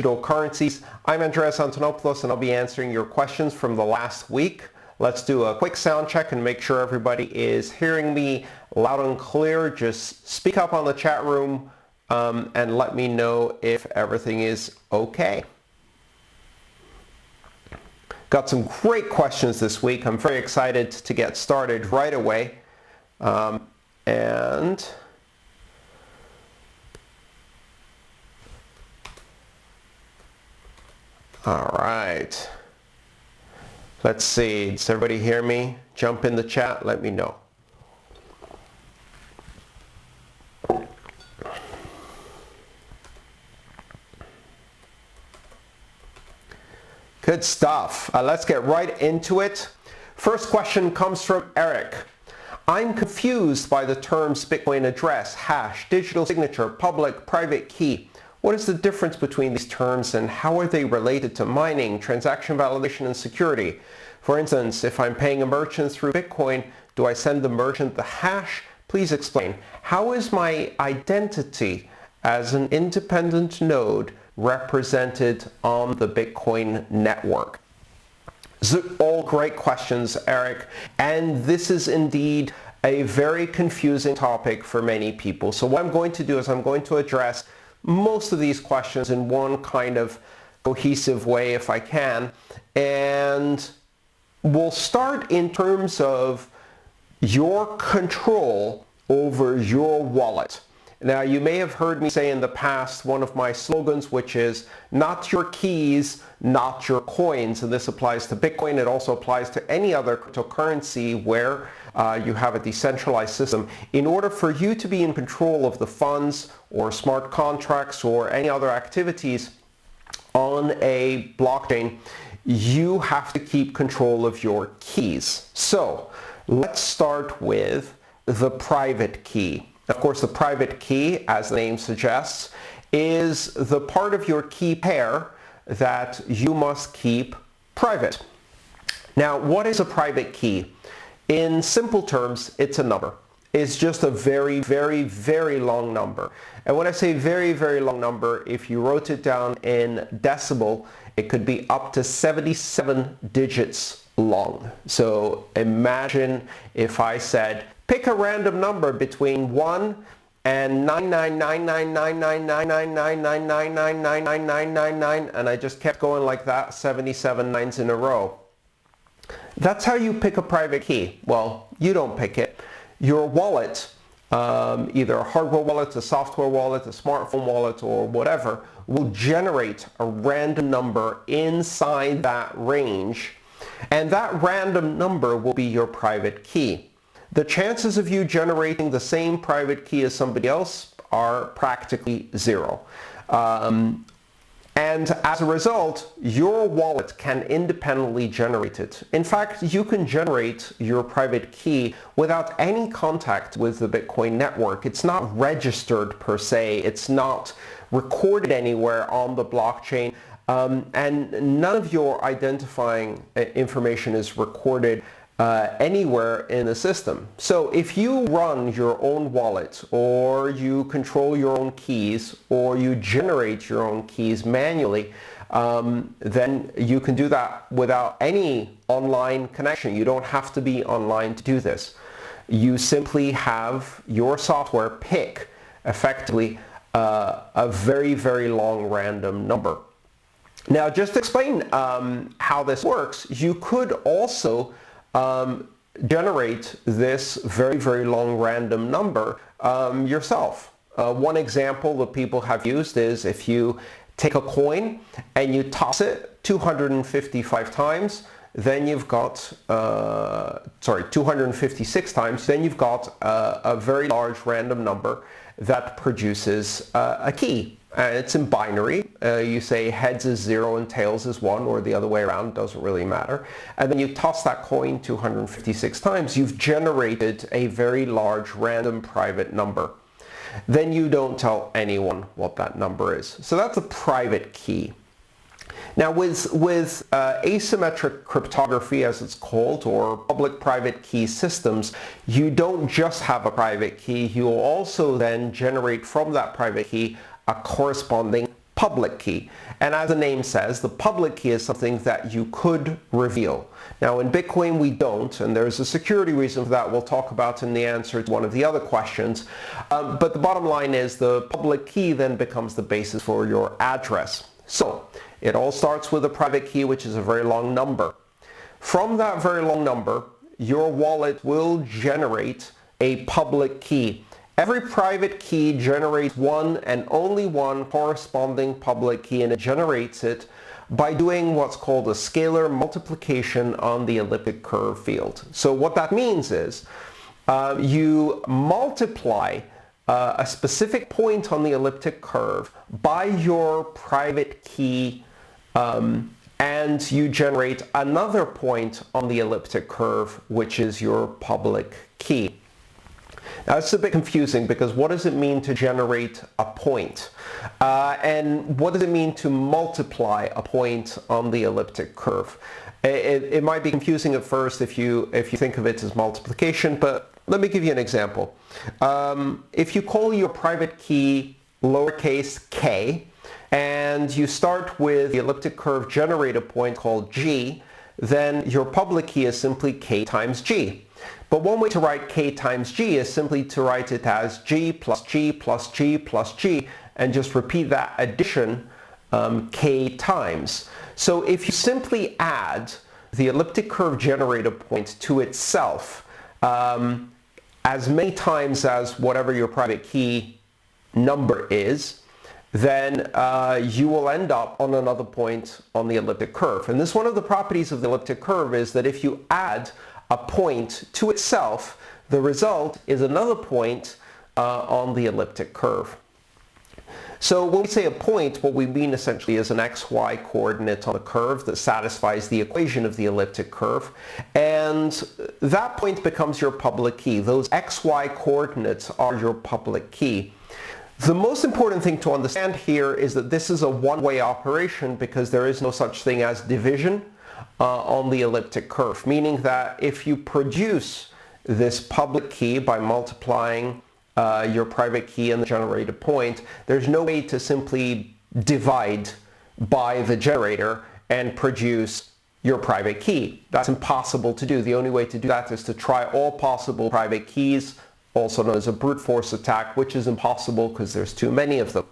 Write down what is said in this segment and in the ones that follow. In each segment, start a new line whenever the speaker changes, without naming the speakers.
Cryptocurrencies. I'm Andreas Antonopoulos and I'll be answering your questions from the last week. Let's do a quick sound check and make sure everybody is hearing me loud and clear. Just speak up on the chat room and let me know if everything is okay. Got some great questions this week. I'm very excited to get started right away. All right. Let's see. Does everybody hear me? Jump in the chat. Let me know. Good stuff. Let's get right into it. First question comes from Eric. I'm confused by the terms Bitcoin address, hash, digital signature, public, private key. What is the difference between these terms and how are they related to mining, transaction validation, and security? For instance, if I'm paying a merchant through Bitcoin, do I send the merchant the hash? Please explain. How is my identity as an independent node represented on the Bitcoin network? All great questions, Eric. And this is indeed a very confusing topic for many people. So what I'm going to do is I'm going to address most of these questions in one kind of cohesive way if I can. And we'll start in terms of your control over your wallet. Now, you may have heard me say in the past one of my slogans, which is not your keys, not your coins. And this applies to Bitcoin. It also applies to any other cryptocurrency where you have a decentralized system. In order for you to be in control of the funds or smart contracts or any other activities on a blockchain, you have to keep control of your keys. So let's start with the private key. Of course, the private key, as the name suggests, is the part of your key pair that you must keep private. Now, what is a private key? In simple terms, it's a number. It's just a very, very, very long number. And when I say very, very long number, if you wrote it down in decimal, it could be up to 77 digits long. So imagine if I said, pick a random number between 1 and 99999999999999999, and I just kept going like that, 77 nines in a row. That's how you pick a private key. Well, you don't pick it. Your wallet, either a hardware wallet, a software wallet, a smartphone wallet, or whatever, will generate a random number inside that range, and that random number will be your private key. The chances of you generating the same private key as somebody else are practically zero. And as a result, your wallet can independently generate it. In fact, you can generate your private key without any contact with the Bitcoin network. It's not registered per se. It's not recorded anywhere on the blockchain. And none of your identifying information is recorded anywhere in the system. So if you run your own wallet, or you control your own keys, or you generate your own keys manually, then you can do that without any online connection. You don't have to be online to do this. You simply have your software pick effectively a very, very long random number. Now, just to explain how this works, you could also generate this very, very long random number yourself. One example that people have used is if you take a coin and you toss it 255 times, then you've got, 256 times, then you've got a very large random number that produces a key. It's in binary. You say heads is 0 and tails is 1, or the other way around, doesn't really matter. And then you toss that coin 256 times, you've generated a very large random private number. Then you don't tell anyone what that number is. So that's a private key. Now with asymmetric cryptography, as it's called, or public-private key systems, you don't just have a private key, you'll also then generate from that private key a corresponding public key. And as the name says, the public key is something that you could reveal. Now in Bitcoin we don't, and there's a security reason for that we'll talk about in the answer to one of the other questions. But the bottom line is the public key then becomes the basis for your address. So it all starts with a private key, which is a very long number. From that very long number, your wallet will generate a public key. Every private key generates one and only one corresponding public key, and it generates it by doing what's called a scalar multiplication on the elliptic curve field. So what that means is you multiply a specific point on the elliptic curve by your private key, and you generate another point on the elliptic curve, which is your public key. Now it's a bit confusing because what does it mean to generate a point? And what does it mean to multiply a point on the elliptic curve? It might be confusing at first if you think of it as multiplication, but let me give you an example. If you call your private key lowercase k, and you start with the elliptic curve generator point called g, then your public key is simply k times g. But one way to write k times g is simply to write it as g plus g plus g plus g, and just repeat that addition k times. So if you simply add the elliptic curve generator point to itself as many times as whatever your private key number is, then you will end up on another point on the elliptic curve. And this one of the properties of the elliptic curve is that if you add a point to itself, the result is another point on the elliptic curve. So when we say a point, what we mean essentially is an xy coordinate on the curve that satisfies the equation of the elliptic curve, and that point becomes your public key. Those xy coordinates are your public key. The most important thing to understand here is that this is a one-way operation because there is no such thing as division on the elliptic curve, meaning that if you produce this public key by multiplying your private key and the generated point, there's no way to simply divide by the generator and produce your private key. That's impossible to do. The only way to do that is to try all possible private keys, also known as a brute force attack, which is impossible because there's too many of them.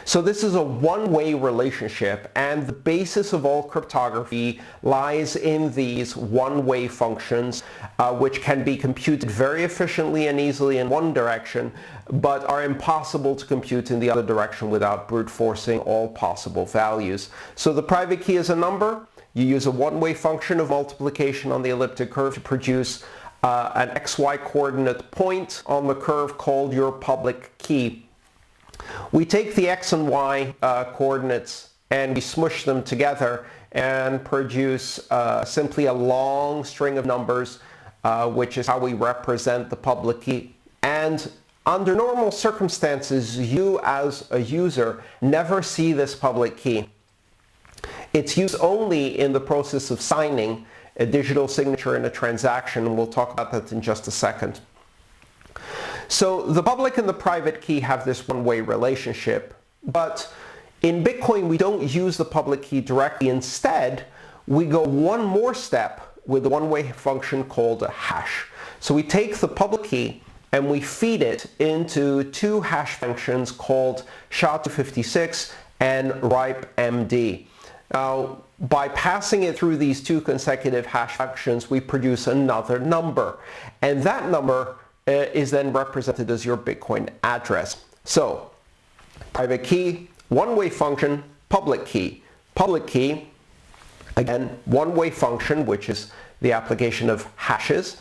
So this is a one-way relationship, and the basis of all cryptography lies in these one-way functions, which can be computed very efficiently and easily in one direction, but are impossible to compute in the other direction without brute forcing all possible values. So the private key is a number. You use a one-way function of multiplication on the elliptic curve to produce an xy coordinate point on the curve called your public key. We take the x and y coordinates and we smush them together and produce simply a long string of numbers, which is how we represent the public key. And under normal circumstances, you as a user never see this public key. It's used only in the process of signing a digital signature in a transaction, and we'll talk about that in just a second. So the public and the private key have this one-way relationship, but in Bitcoin we don't use the public key directly. Instead, we go one more step with a one-way function called a hash. So we take the public key and we feed it into two hash functions called SHA-256 and Ripemd. Now, by passing it through these two consecutive hash functions, we produce another number, and that number is then represented as your Bitcoin address. So, private key, one-way function, public key. Public key, again, one-way function, which is the application of hashes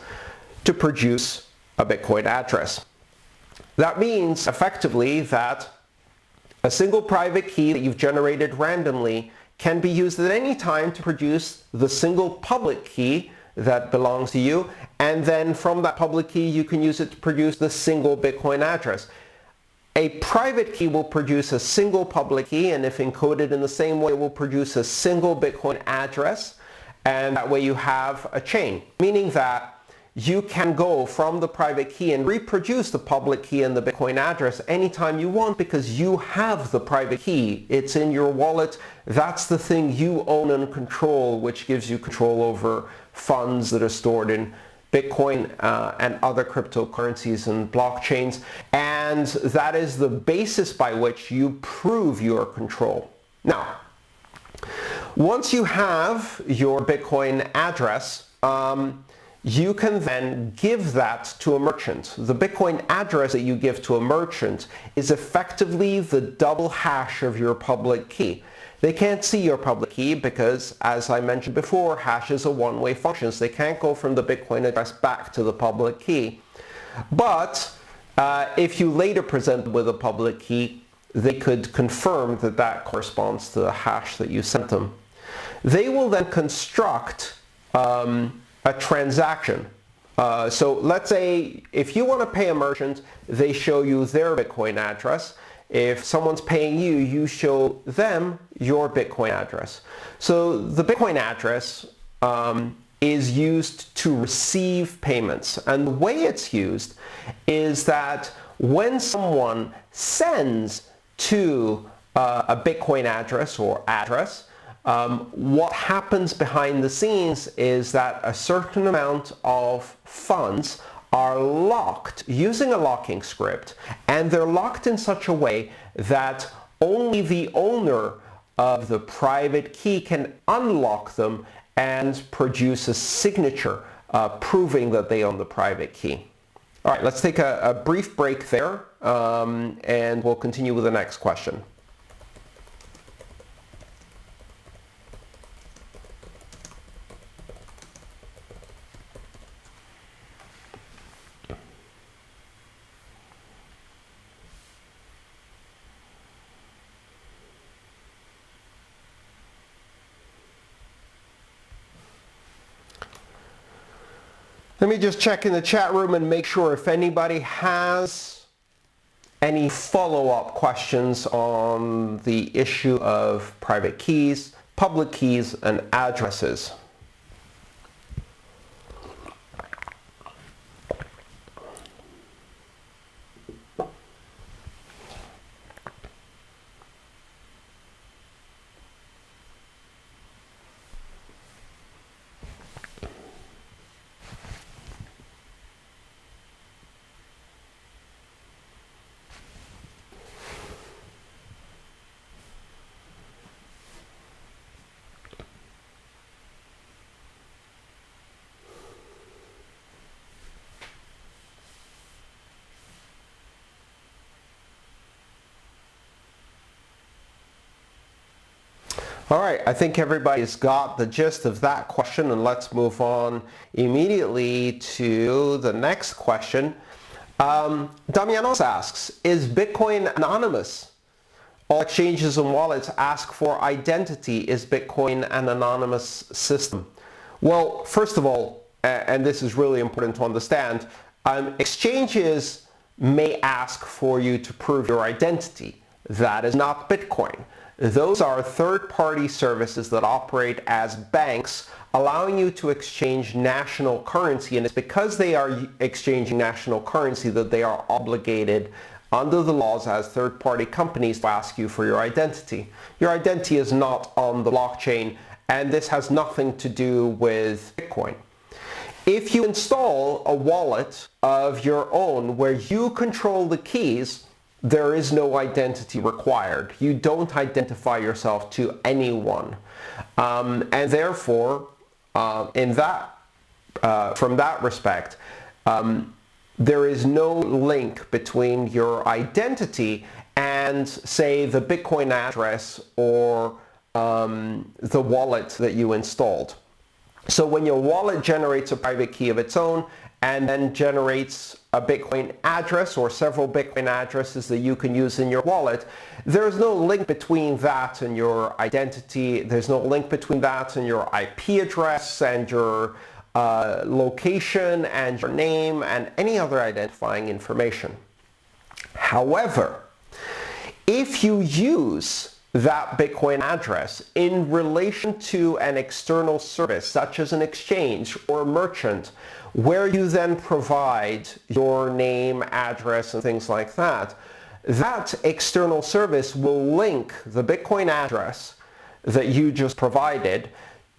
to produce a Bitcoin address. That means, effectively, that a single private key that you've generated randomly can be used at any time to produce the single public key that belongs to you, and then from that public key you can use it to produce the single Bitcoin address. A private key will produce a single public key, and if encoded in the same way, it will produce a single Bitcoin address, and that way you have a chain, meaning that you can go from the private key and reproduce the public key and the Bitcoin address anytime you want because you have the private key. It's in your wallet. That's the thing you own and control, which gives you control over funds that are stored in Bitcoin and other cryptocurrencies and blockchains. And that is the basis by which you prove your control. Now, once you have your Bitcoin address, you can then give that to a merchant. The Bitcoin address that you give to a merchant is effectively the double hash of your public key. They can't see your public key because, as I mentioned before, hash is a one-way function, so they can't go from the Bitcoin address back to the public key. But if you later present them with a public key, they could confirm that that corresponds to the hash that you sent them. They will then construct a transaction. So let's say if you want to pay a merchant, they show you their Bitcoin address. If someone's paying you, you show them your Bitcoin address. So the Bitcoin address is used to receive payments. And the way it's used is that when someone sends to a Bitcoin address or address, what happens behind the scenes is that a certain amount of funds are locked using a locking script, and they're locked in such a way that only the owner of the private key can unlock them and produce a signature proving that they own the private key. All right, let's take a brief break there, and we'll continue with the next question. Let me just check in the chat room and make sure if anybody has any follow-up questions on the issue of private keys, public keys, and addresses. All right, I think everybody's got the gist of that question, and let's move on immediately to the next question. Damianos asks, is Bitcoin anonymous? All exchanges and wallets ask for identity. Is Bitcoin an anonymous system? Well, first of all, and this is really important to understand, exchanges may ask for you to prove your identity. That is not Bitcoin. Those are third-party services that operate as banks, allowing you to exchange national currency, and it's because they are exchanging national currency that they are obligated under the laws as third-party companies to ask you for your identity. Your identity is not on the blockchain, and this has nothing to do with Bitcoin. If you install a wallet of your own where you control the keys, there is no identity required. You don't identify yourself to anyone. And therefore, from that respect, there is no link between your identity and, say, the Bitcoin address or the wallet that you installed. So when your wallet generates a private key of its own and then generates a Bitcoin address or several Bitcoin addresses that you can use in your wallet, there's no link between that and your identity. There's no link between that and your IP address and your location and your name and any other identifying information. However, if you use that Bitcoin address in relation to an external service, such as an exchange or a merchant, where you then provide your name, address, and things like that, that external service will link the Bitcoin address that you just provided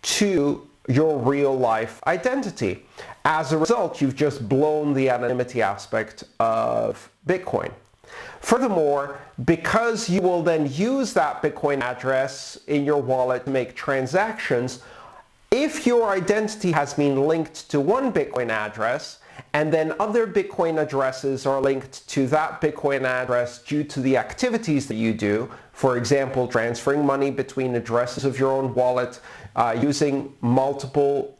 to your real life identity. As a result, you've just blown the anonymity aspect of Bitcoin. Furthermore, because you will then use that Bitcoin address in your wallet to make transactions, if your identity has been linked to one Bitcoin address, and then other Bitcoin addresses are linked to that Bitcoin address due to the activities that you do, for example, transferring money between addresses of your own wallet, using multiple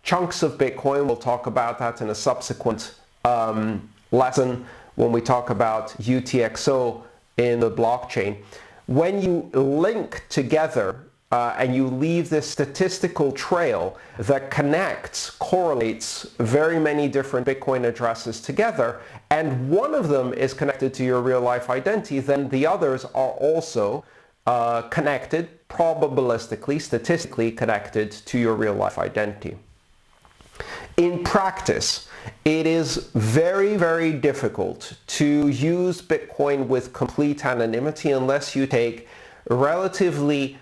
chunks of Bitcoin. We'll talk about that in a subsequent lesson when we talk about UTXO in the blockchain. When you link together and you leave this statistical trail that correlates very many different Bitcoin addresses together, and one of them is connected to your real-life identity, then the others are also connected, probabilistically, statistically connected to your real-life identity. In practice, it is very, very difficult to use Bitcoin with complete anonymity unless you take relatively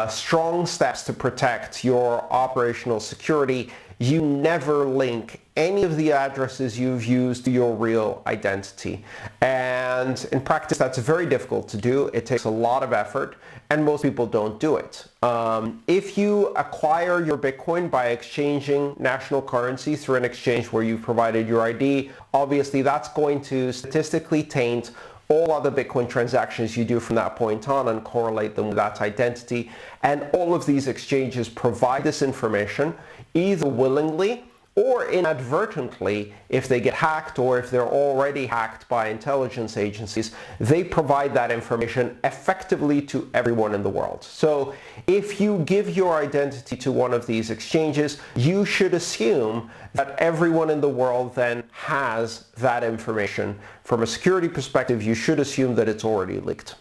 strong steps to protect your operational security. You never link any of the addresses you've used to your real identity. And in practice, that's very difficult to do. It takes a lot of effort, and most people don't do it. If you acquire your Bitcoin by exchanging national currency through an exchange where you've provided your ID, obviously that's going to statistically taint all other Bitcoin transactions you do from that point on and correlate them with that identity. And all of these exchanges provide this information either willingly or inadvertently. If they get hacked or if they're already hacked by intelligence agencies, they provide that information effectively to everyone in the world. So if you give your identity to one of these exchanges, you should assume that everyone in the world then has that information. From a security perspective, you should assume that it's already leaked.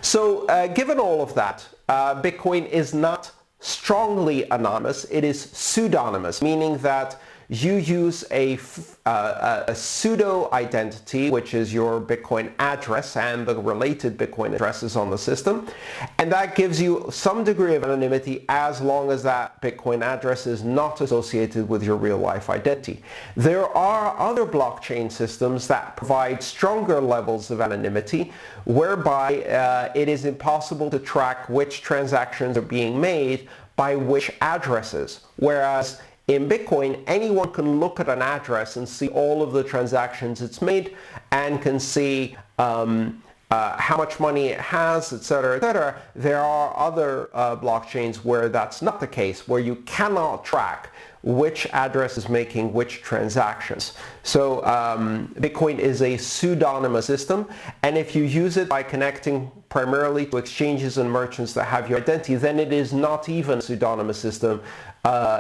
So given all of that, Bitcoin is not strongly anonymous. It is pseudonymous, meaning that you use a pseudo identity, which is your Bitcoin address and the related Bitcoin addresses on the system, and that gives you some degree of anonymity as long as that Bitcoin address is not associated with your real life identity. There are other blockchain systems that provide stronger levels of anonymity, whereby it is impossible to track which transactions are being made by which addresses, whereas in Bitcoin, anyone can look at an address and see all of the transactions it's made and can see how much money it has, etc., etc. There are other blockchains where that's not the case, where you cannot track which address is making which transactions. So Bitcoin is a pseudonymous system, and if you use it by connecting primarily to exchanges and merchants that have your identity, then it is not even a pseudonymous system.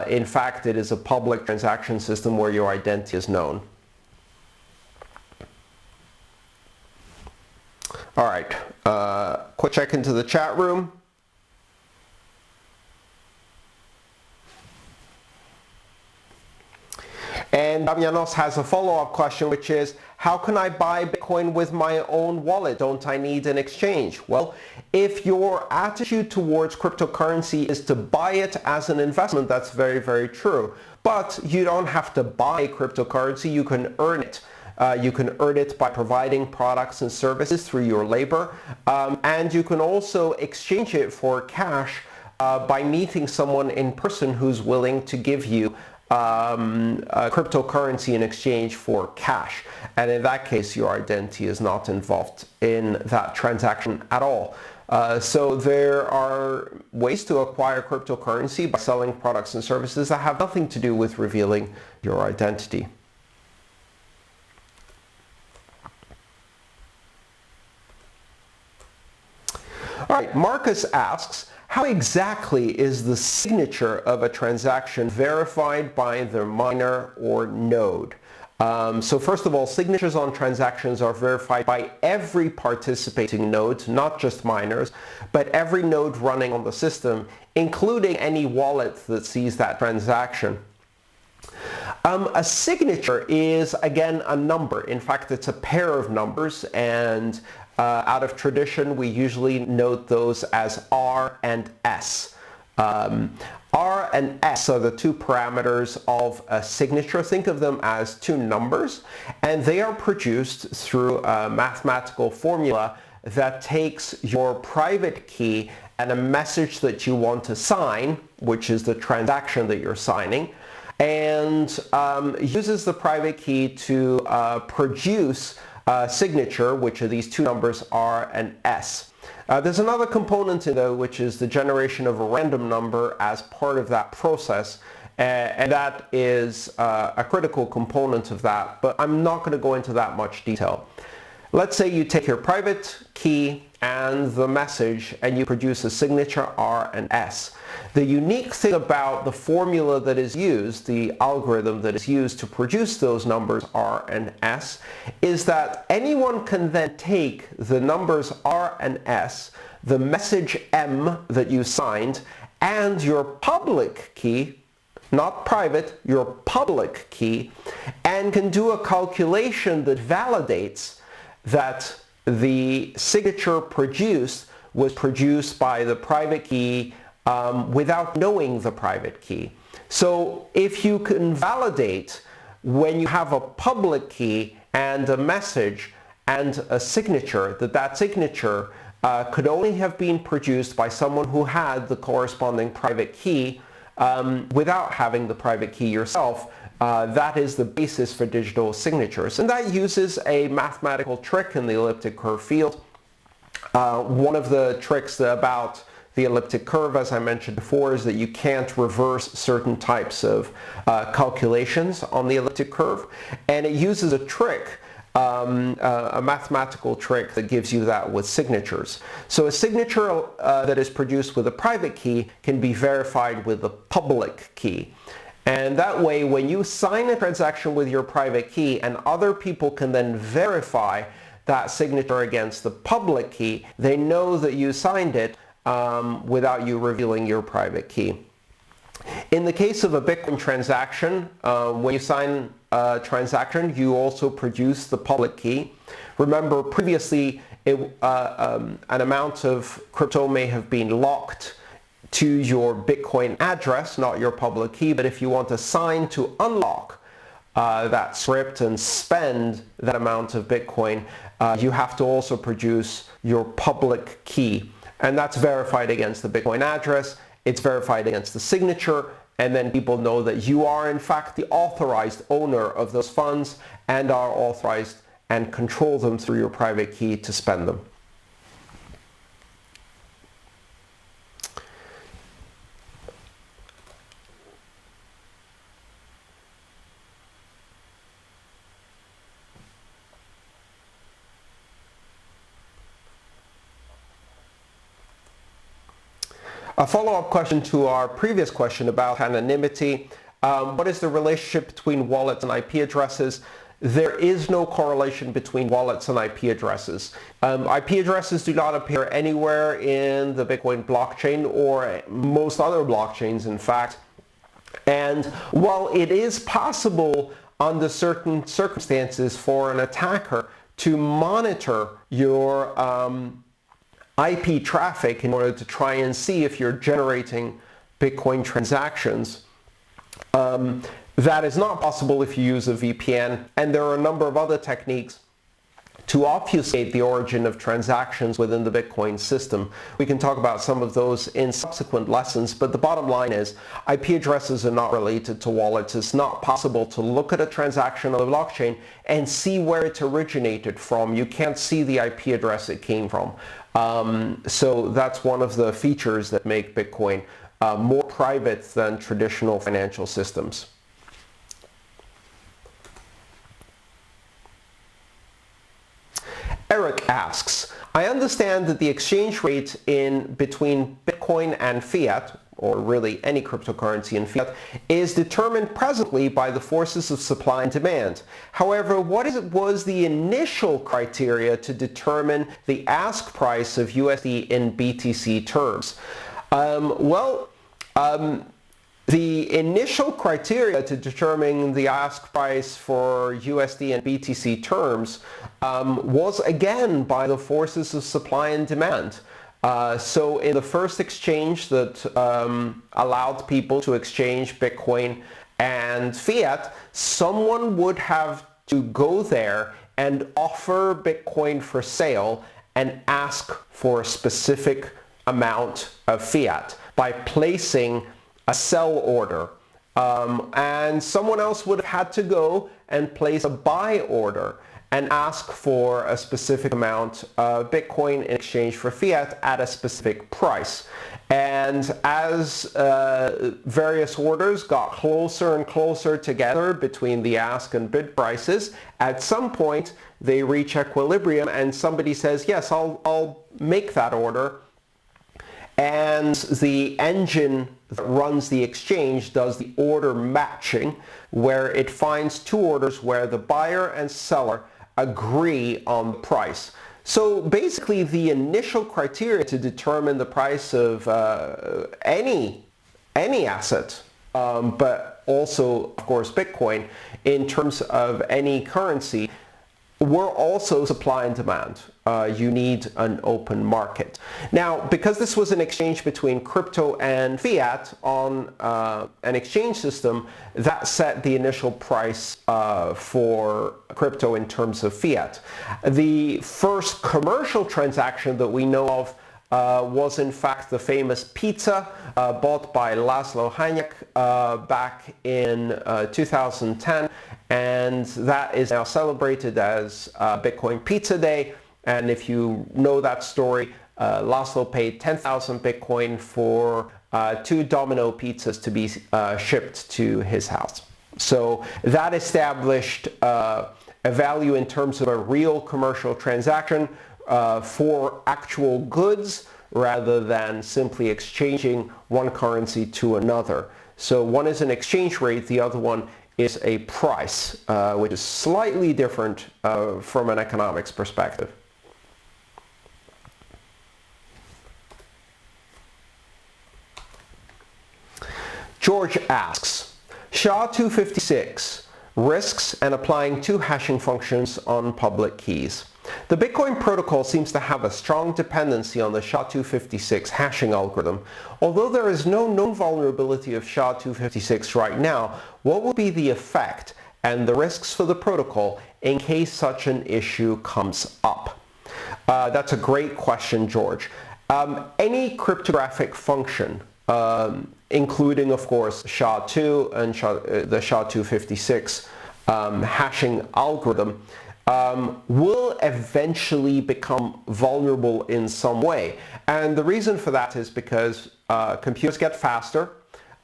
In fact, it is a public transaction system where your identity is known. All right, quick check into the chat room. And Damianos has a follow-up question, which is, how can I buy Bitcoin with my own wallet? Don't I need an exchange? Well, if your attitude towards cryptocurrency is to buy it as an investment, that's very, very true. But you don't have to buy cryptocurrency, you can earn it. You can earn it by providing products and services through your labor. And you can also exchange it for cash by meeting someone in person who's willing to give you cryptocurrency in exchange for cash. And in that case, your identity is not involved in that transaction at all. So there are ways to acquire cryptocurrency by selling products and services that have nothing to do with revealing your identity. All right, Marcus asks, how exactly is the signature of a transaction verified by the miner or node? So first of all, signatures on transactions are verified by every participating node, not just miners, but every node running on the system, including any wallet that sees that transaction. A signature is, again, a number. In fact, it's a pair of numbers, and out of tradition, we usually note those as R and S. R and S are the two parameters of a signature. Think of them as two numbers, and they are produced through a mathematical formula that takes your private key and a message that you want to sign, which is the transaction that you're signing, and uses the private key to produce a signature, which are these two numbers, R and S. There's another component in there, which is the generation of a random number as part of that process, and that is a critical component of that, but I'm not going to go into that much detail. Let's say you take your private key and the message and you produce a signature R and S. The unique thing about the formula that is used, the algorithm that is used to produce those numbers R and S, is that anyone can then take the numbers R and S, the message M that you signed, and your public key, not private, your public key, and can do a calculation that validates that the signature produced was produced by the private key without knowing the private key. So if you can validate when you have a public key and a message and a signature, that signature could only have been produced by someone who had the corresponding private key without having the private key yourself, that is the basis for digital signatures. And that uses a mathematical trick in the elliptic curve field. One of the tricks about the elliptic curve, as I mentioned before, is that you can't reverse certain types of calculations on the elliptic curve. And it uses a trick, a mathematical trick that gives you that with signatures. So a signature that is produced with a private key can be verified with the public key. And that way, when you sign a transaction with your private key and other people can then verify that signature against the public key, they know that you signed it without you revealing your private key. In the case of a Bitcoin transaction, when you sign a transaction, you also produce the public key. Remember, previously, an amount of crypto may have been locked to your Bitcoin address, not your public key, but if you want to sign to unlock that script and spend that amount of Bitcoin, you have to also produce your public key. And that's verified against the Bitcoin address, it's verified against the signature, and then people know that you are in fact the authorized owner of those funds and are authorized and control them through your private key to spend them. A follow-up question to our previous question about anonymity. What is the relationship between wallets and IP addresses? There is no correlation between wallets and IP addresses. IP addresses do not appear anywhere in the Bitcoin blockchain or most other blockchains, in fact. And while it is possible under certain circumstances for an attacker to monitor your IP traffic in order to try and see if you're generating Bitcoin transactions, that is not possible if you use a VPN, and there are a number of other techniques to obfuscate the origin of transactions within the Bitcoin system. We can talk about some of those in subsequent lessons, but the bottom line is IP addresses are not related to wallets. It's not possible to look at a transaction on the blockchain and see where it originated from. You can't see the IP address it came from. So that's one of the features that make Bitcoin more private than traditional financial systems. Eric asks, I understand that the exchange rate between Bitcoin and fiat, or really any cryptocurrency in fiat, is determined presently by the forces of supply and demand. However, was the initial criteria to determine the ask price of USD in BTC terms? The initial criteria to determine the ask price for USD and BTC terms was again by the forces of supply and demand. So in the first exchange that allowed people to exchange Bitcoin and fiat, someone would have to go there and offer Bitcoin for sale and ask for a specific amount of fiat by placing a sell order. And someone else would have had to go and place a buy order and ask for a specific amount of Bitcoin in exchange for fiat at a specific price. And as various orders got closer and closer together between the ask and bid prices, at some point they reach equilibrium and somebody says, yes, I'll make that order. And the engine that runs the exchange does the order matching, where it finds two orders where the buyer and seller agree on the price. So basically the initial criteria to determine the price of any asset, but also of course Bitcoin in terms of any currency, were also supply and demand. You need an open market. Now, because this was an exchange between crypto and fiat on an exchange system, that set the initial price for crypto in terms of fiat. The first commercial transaction that we know of was in fact the famous pizza bought by Laszlo Hanyek back in 2010, and that is now celebrated as Bitcoin Pizza Day. And if you know that story, Laszlo paid 10,000 Bitcoin for 2 Domino pizzas to be shipped to his house. So that established a value in terms of a real commercial transaction for actual goods rather than simply exchanging one currency to another. So one is an exchange rate, the other one is a price, which is slightly different from an economics perspective. George asks, SHA-256, risks and applying 2 hashing functions on public keys. The Bitcoin protocol seems to have a strong dependency on the SHA-256 hashing algorithm. Although there is no known vulnerability of SHA-256 right now, what will be the effect and the risks for the protocol in case such an issue comes up? That's a great question, George. Any cryptographic function, including, of course, SHA-2 and the SHA-256 hashing algorithm, will eventually become vulnerable in some way. And the reason for that is because computers get faster,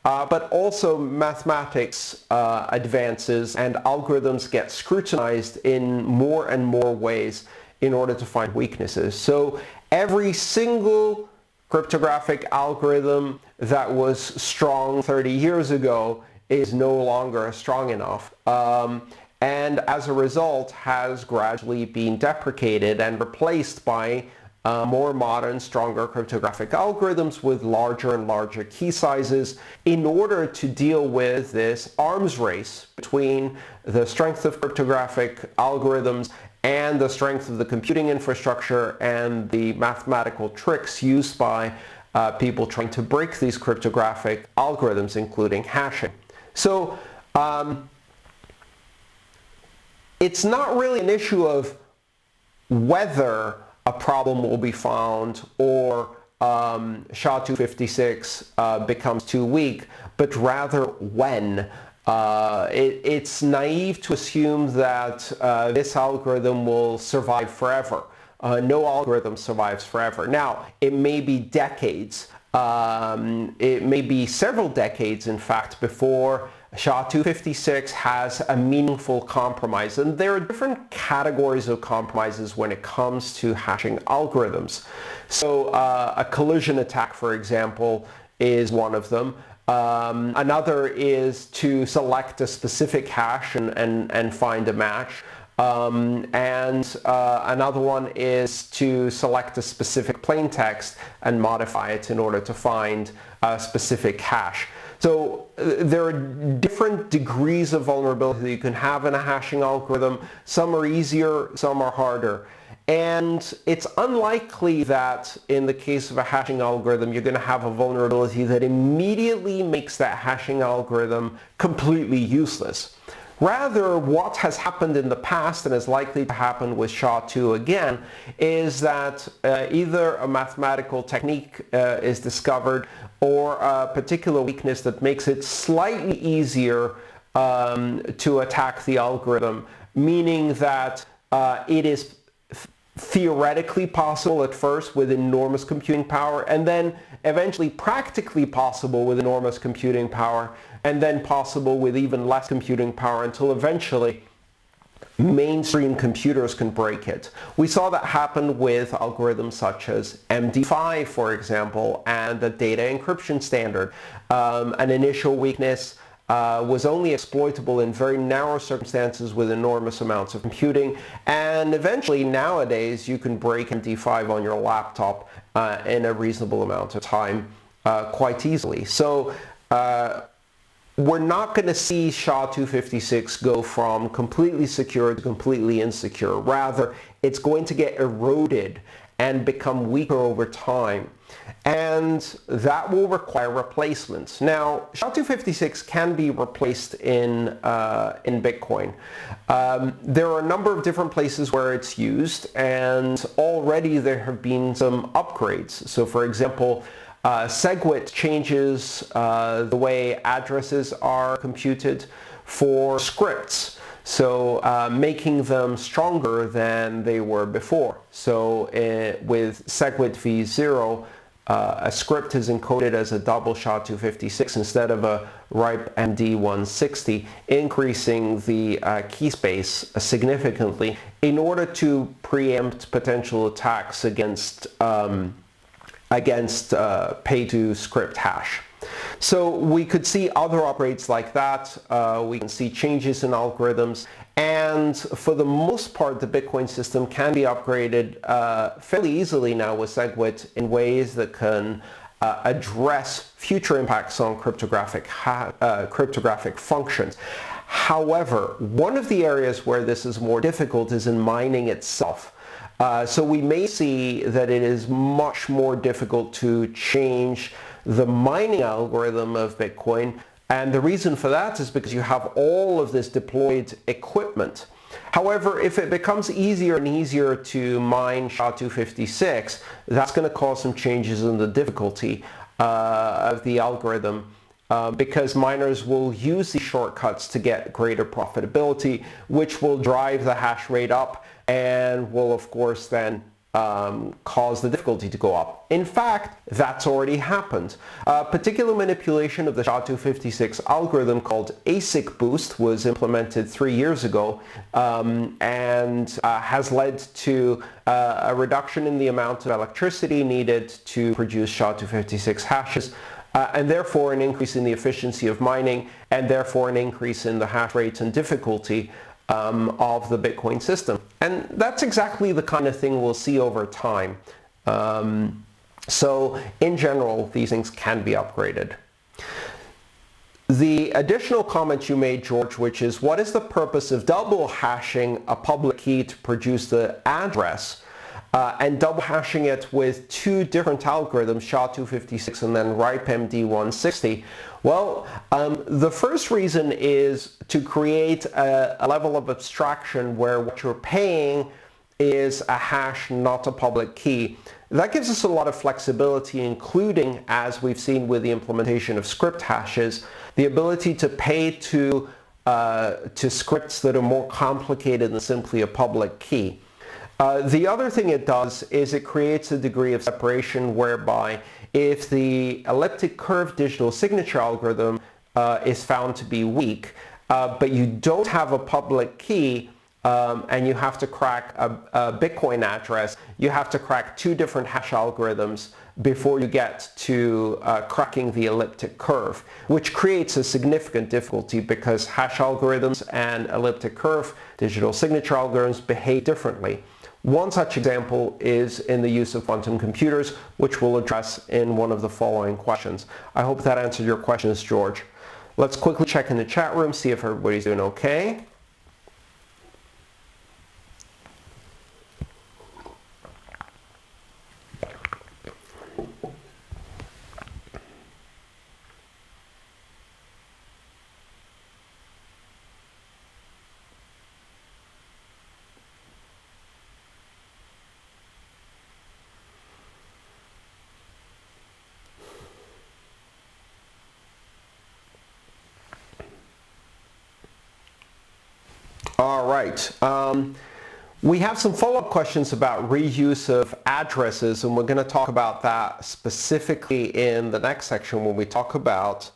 but also mathematics advances and algorithms get scrutinized in more and more ways in order to find weaknesses. So every single cryptographic algorithm that was strong 30 years ago is no longer strong enough. And as a result has gradually been deprecated and replaced by more modern, stronger cryptographic algorithms with larger and larger key sizes in order to deal with this arms race between the strength of cryptographic algorithms and the strength of the computing infrastructure and the mathematical tricks used by people trying to break these cryptographic algorithms, including hashing. So it's not really an issue of whether a problem will be found or SHA-256 becomes too weak, but rather when. It's naive to assume that this algorithm will survive forever. No algorithm survives forever. Now, it may be decades. It may be several decades, in fact, before SHA-256 has a meaningful compromise. And there are different categories of compromises when it comes to hashing algorithms. So a collision attack, for example, is one of them. Another is to select a specific hash and find a match. Another one is to select a specific plain text and modify it in order to find a specific hash. So there are different degrees of vulnerability that you can have in a hashing algorithm. Some are easier, some are harder. And it's unlikely that in the case of a hashing algorithm, you're going to have a vulnerability that immediately makes that hashing algorithm completely useless. Rather, what has happened in the past and is likely to happen with SHA-2 again is that either a mathematical technique is discovered or a particular weakness that makes it slightly easier to attack the algorithm, meaning that it is theoretically possible at first with enormous computing power, and then eventually practically possible with enormous computing power, and then possible with even less computing power, until eventually mainstream computers can break it. We saw that happen with algorithms such as MD5, for example, and the data encryption standard. An initial weakness was only exploitable in very narrow circumstances with enormous amounts of computing, and eventually nowadays you can break MD5 on your laptop in a reasonable amount of time quite easily. So we're not going to see SHA-256 go from completely secure to completely insecure. Rather, it's going to get eroded and become weaker over time. And that will require replacements. Now, SHA-256 can be replaced in Bitcoin. There are a number of different places where it's used, and already there have been some upgrades. So for example, SegWit changes the way addresses are computed for scripts, so making them stronger than they were before. So with SegWit v0, a script is encoded as a double SHA-256 instead of a Ripemd 160, increasing the key space significantly in order to preempt potential attacks against pay-to-script hash. So we could see other upgrades like that. We can see changes in algorithms, and for the most part the Bitcoin system can be upgraded fairly easily now with SegWit in ways that can address future impacts on cryptographic functions. However, one of the areas where this is more difficult is in mining itself. So we may see that it is much more difficult to change the mining algorithm of Bitcoin, and the reason for that is because you have all of this deployed equipment. However, if it becomes easier and easier to mine SHA-256, that's going to cause some changes in the difficulty of the algorithm, because miners will use these shortcuts to get greater profitability, which will drive the hash rate up and will of course then cause the difficulty to go up. In fact, that's already happened. A particular manipulation of the SHA-256 algorithm called ASIC boost was implemented 3 years ago and has led to a reduction in the amount of electricity needed to produce SHA-256 hashes, and therefore an increase in the efficiency of mining, and therefore an increase in the hash rate and difficulty of the Bitcoin system. And that's exactly the kind of thing we'll see over time. So in general, these things can be upgraded. The additional comment you made, George, which is, what is the purpose of double hashing a public key to produce the address and double hashing it with two different algorithms, SHA-256 and then Ripemd 160? Well, the first reason is to create a level of abstraction where what you're paying is a hash, not a public key. That gives us a lot of flexibility, including, as we've seen with the implementation of script hashes, the ability to pay to scripts that are more complicated than simply a public key. The other thing it does is it creates a degree of separation whereby if the elliptic curve digital signature algorithm is found to be weak, but you don't have a public key, and you have to crack a Bitcoin address, you have to crack two different hash algorithms before you get to cracking the elliptic curve, which creates a significant difficulty because hash algorithms and elliptic curve digital signature algorithms behave differently. One such example is in the use of quantum computers, which we'll address in one of the following questions. I hope that answered your questions, George. Let's quickly check in the chat room, see if everybody's doing okay. All right. We have some follow-up questions about reuse of addresses, and we're going to talk about that specifically in the next section when we talk about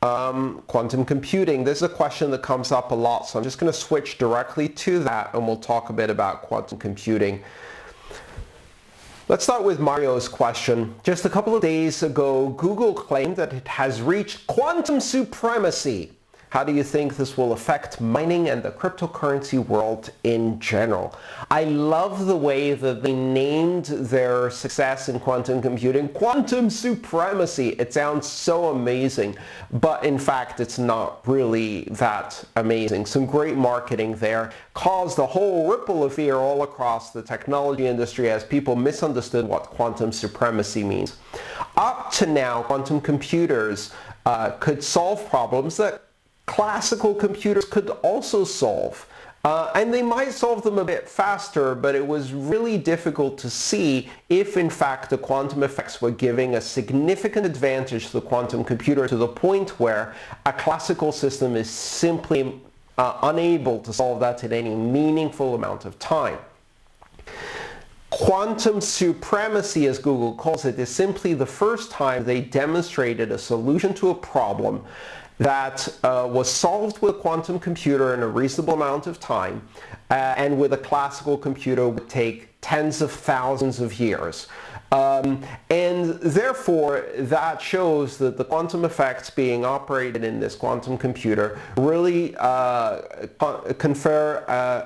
quantum computing. This is a question that comes up a lot, so I'm just going to switch directly to that, and we'll talk a bit about quantum computing. Let's start with Mario's question. Just a couple of days ago, Google claimed that it has reached quantum supremacy. How do you think this will affect mining and the cryptocurrency world in general? I love the way that they named their success in quantum computing quantum supremacy. It sounds so amazing, but in fact it's not really that amazing. Some great marketing there caused a whole ripple of fear all across the technology industry as people misunderstood what quantum supremacy means. Up to now, quantum computers could solve problems that classical computers could also solve. And they might solve them a bit faster, but it was really difficult to see if in fact the quantum effects were giving a significant advantage to the quantum computer to the point where a classical system is simply unable to solve that in any meaningful amount of time. Quantum supremacy, as Google calls it, is simply the first time they demonstrated a solution to a problem that was solved with a quantum computer in a reasonable amount of time, and with a classical computer would take tens of thousands of years. And therefore, that shows that the quantum effects being operated in this quantum computer really confer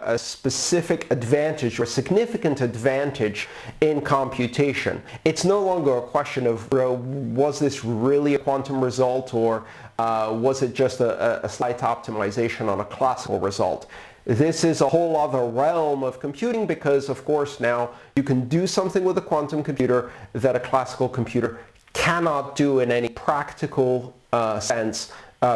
a specific advantage or significant advantage in computation. It's no longer a question of, was this really a quantum result, or was it just a slight optimization on a classical result? This is a whole other realm of computing because, of course, now you can do something with a quantum computer that a classical computer cannot do in any practical sense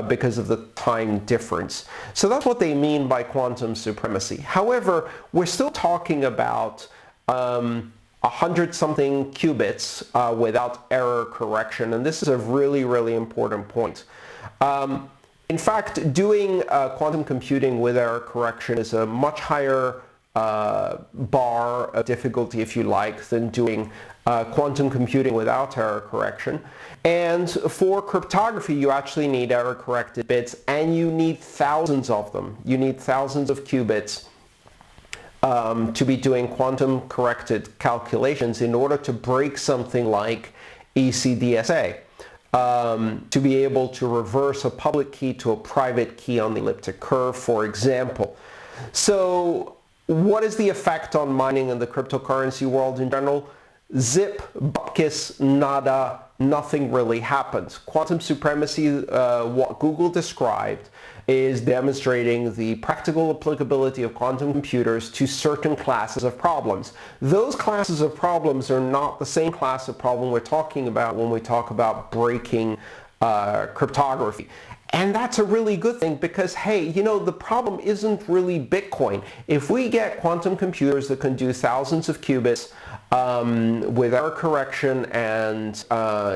because of the time difference. So that's what they mean by quantum supremacy. However, we're still talking about 100-something qubits without error correction, and this is a really, really important point. In fact, doing quantum computing with error correction is a much higher bar of difficulty, if you like, than doing quantum computing without error correction. And for cryptography, you actually need error-corrected bits, and you need thousands of them. You need thousands of qubits to be doing quantum-corrected calculations in order to break something like ECDSA. To be able to reverse a public key to a private key on the elliptic curve, for example. So what is the effect on mining in the cryptocurrency world in general? Zip, bupkis, nada, nothing really happens. Quantum supremacy, what Google described, is demonstrating the practical applicability of quantum computers to certain classes of problems. Those classes of problems are not the same class of problem we're talking about when we talk about breaking cryptography. And that's a really good thing because, hey, you know, the problem isn't really Bitcoin. If we get quantum computers that can do thousands of qubits with error correction and,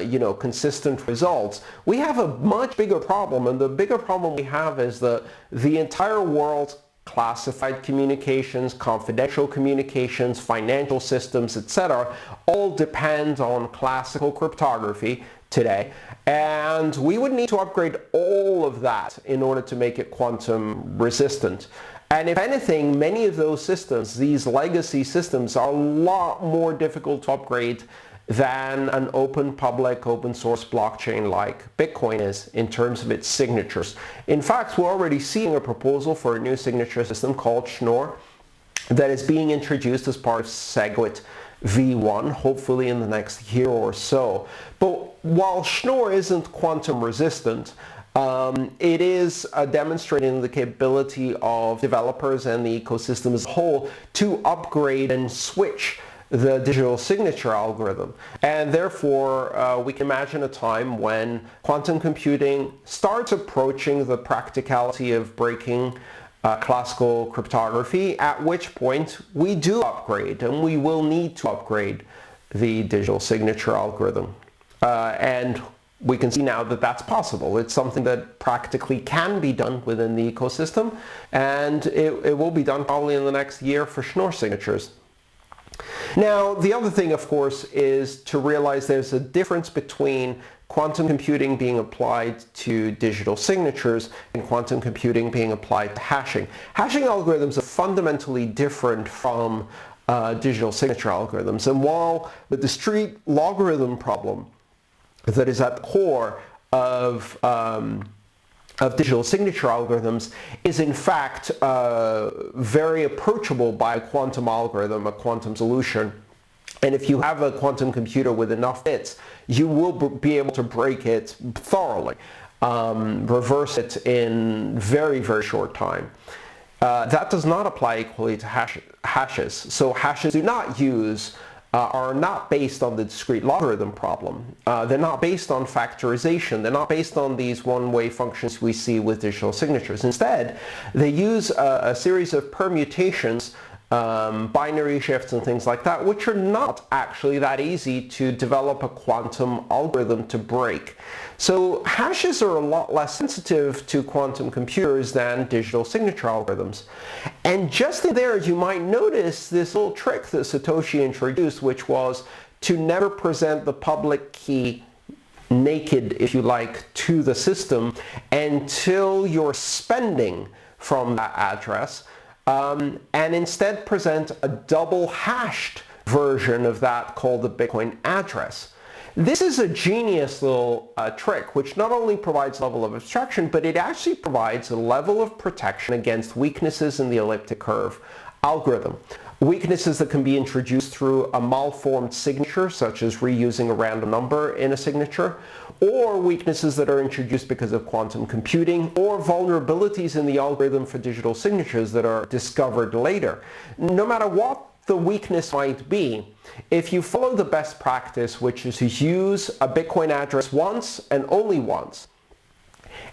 you know, consistent results, we have a much bigger problem. And the bigger problem we have is that the entire world's classified communications, confidential communications, financial systems, etc., all depend on classical cryptography today, and we would need to upgrade all of that in order to make it quantum resistant. And if anything, many of those systems, these legacy systems, are a lot more difficult to upgrade than an open, public, open source blockchain like Bitcoin is in terms of its signatures. In fact, we're already seeing a proposal for a new signature system called Schnorr that is being introduced as part of SegWit V1, hopefully in the next year or so. But while Schnorr isn't quantum resistant, it is demonstrating the capability of developers and the ecosystem as a whole to upgrade and switch the digital signature algorithm. And therefore, we can imagine a time when quantum computing starts approaching the practicality of breaking classical cryptography, at which point we do upgrade, and we will need to upgrade the digital signature algorithm. And we can see now that that's possible. It's something that practically can be done within the ecosystem, and it will be done probably in the next year for Schnorr signatures. Now, the other thing, of course, is to realize there's a difference between quantum computing being applied to digital signatures and quantum computing being applied to hashing. Hashing algorithms are fundamentally different from digital signature algorithms. And while the discrete logarithm problem that is at the core of digital signature algorithms is in fact very approachable by a quantum algorithm, a quantum solution. And if you have a quantum computer with enough bits, you will be able to break it thoroughly, reverse it in very, very short time. That does not apply equally to hashes. So hashes do not use are not based on the discrete logarithm problem. They're not based on factorization. They're not based on these one-way functions we see with digital signatures. Instead, they use a series of permutations, binary shifts and things like that, which are not actually that easy to develop a quantum algorithm to break. So hashes are a lot less sensitive to quantum computers than digital signature algorithms. And just in there, you might notice this little trick that Satoshi introduced, which was to never present the public key naked, if you like, to the system until you're spending from that address, and instead present a double hashed version of that called the Bitcoin address. This is a genius little trick which not only provides a level of abstraction, but it actually provides a level of protection against weaknesses in the elliptic curve algorithm. Weaknesses that can be introduced through a malformed signature, such as reusing a random number in a signature, or weaknesses that are introduced because of quantum computing, or vulnerabilities in the algorithm for digital signatures that are discovered later. No matter what the weakness might be, if you follow the best practice, which is to use a Bitcoin address once and only once,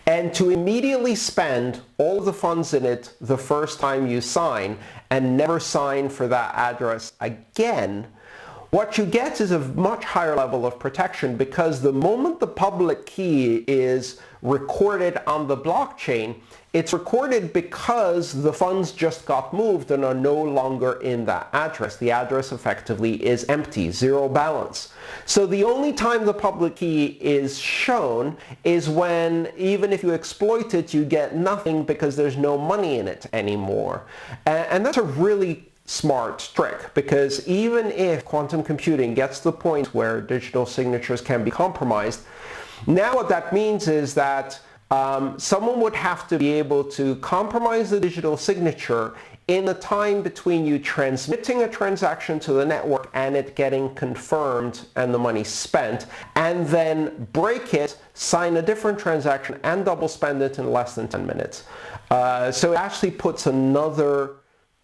and to immediately spend all of the funds in it the first time you sign and never sign for that address again, what you get is a much higher level of protection, because the moment the public key is recorded on the blockchain, it's recorded because the funds just got moved and are no longer in that address. The address effectively is empty, zero balance. So the only time the public key is shown is when, even if you exploit it, you get nothing because there's no money in it anymore. And that's a really smart trick, because even if quantum computing gets to the point where digital signatures can be compromised, now what that means is that someone would have to be able to compromise the digital signature in the time between you transmitting a transaction to the network and it getting confirmed and the money spent, and then break it, sign a different transaction, and double spend it in less than 10 minutes. So it actually puts another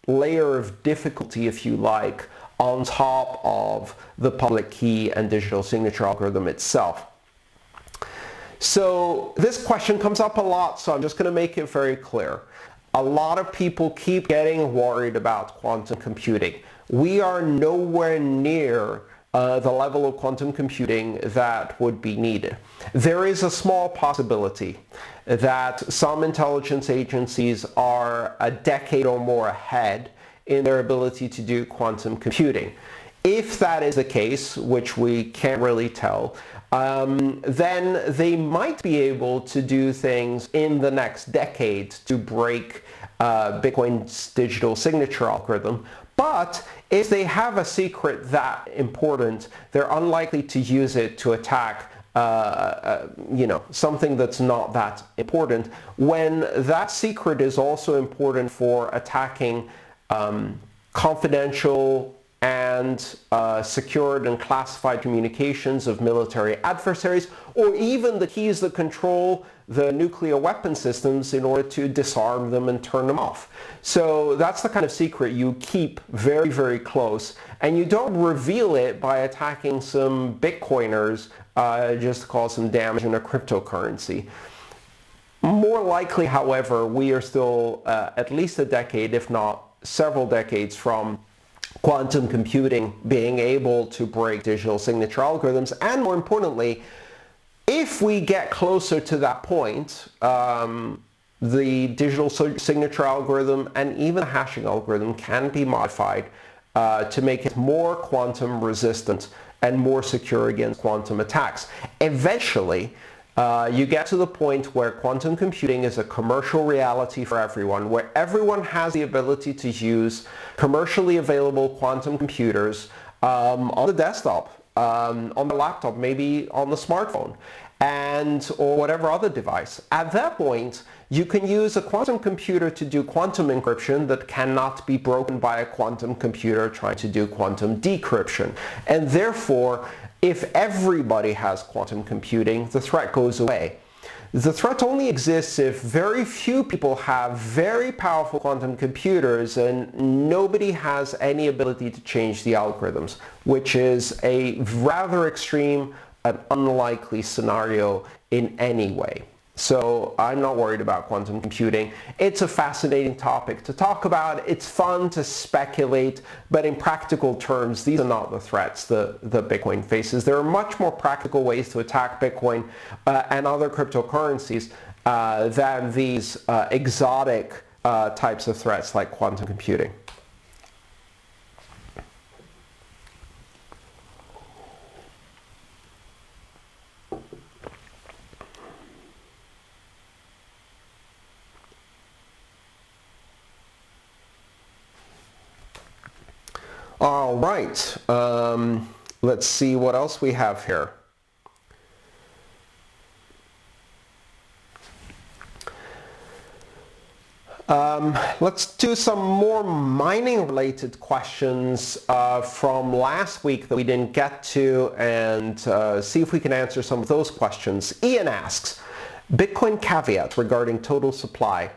layer of difficulty, if you like, on top of the public key and digital signature algorithm itself. So this question comes up a lot, so I'm just going to make it very clear. A lot of people keep getting worried about quantum computing. We are nowhere near the level of quantum computing that would be needed. There is a small possibility that some intelligence agencies are a decade or more ahead in their ability to do quantum computing. If that is the case, which we can't really tell, then they might be able to do things in the next decade to break Bitcoin's digital signature algorithm. But if they have a secret that important, they're unlikely to use it to attack something that's not that important, when that secret is also important for attacking confidential and secured and classified communications of military adversaries, or even the keys that control the nuclear weapon systems in order to disarm them and turn them off. So that's the kind of secret you keep very, very close, and you don't reveal it by attacking some Bitcoiners just to cause some damage in a cryptocurrency. More likely, however, we are still at least a decade, if not several decades, from quantum computing being able to break digital signature algorithms. And more importantly, if we get closer to that point, the digital signature algorithm and even the hashing algorithm can be modified to make it more quantum resistant and more secure against quantum attacks. Eventually, you get to the point where quantum computing is a commercial reality for everyone, where everyone has the ability to use commercially available quantum computers on the desktop, on the laptop, maybe on the smartphone, or whatever other device. At that point, you can use a quantum computer to do quantum encryption that cannot be broken by a quantum computer trying to do quantum decryption. And therefore, if everybody has quantum computing, the threat goes away. The threat only exists if very few people have very powerful quantum computers and nobody has any ability to change the algorithms, which is a rather extreme and unlikely scenario in any way. So I'm not worried about quantum computing. It's a fascinating topic to talk about. It's fun to speculate, but in practical terms, these are not the threats that Bitcoin faces. There are much more practical ways to attack Bitcoin and other cryptocurrencies than these exotic types of threats like quantum computing. All right, let's see what else we have here. Let's do some more mining-related questions from last week that we didn't get to, and see if we can answer some of those questions. Ian asks, Bitcoin caveat regarding total supply.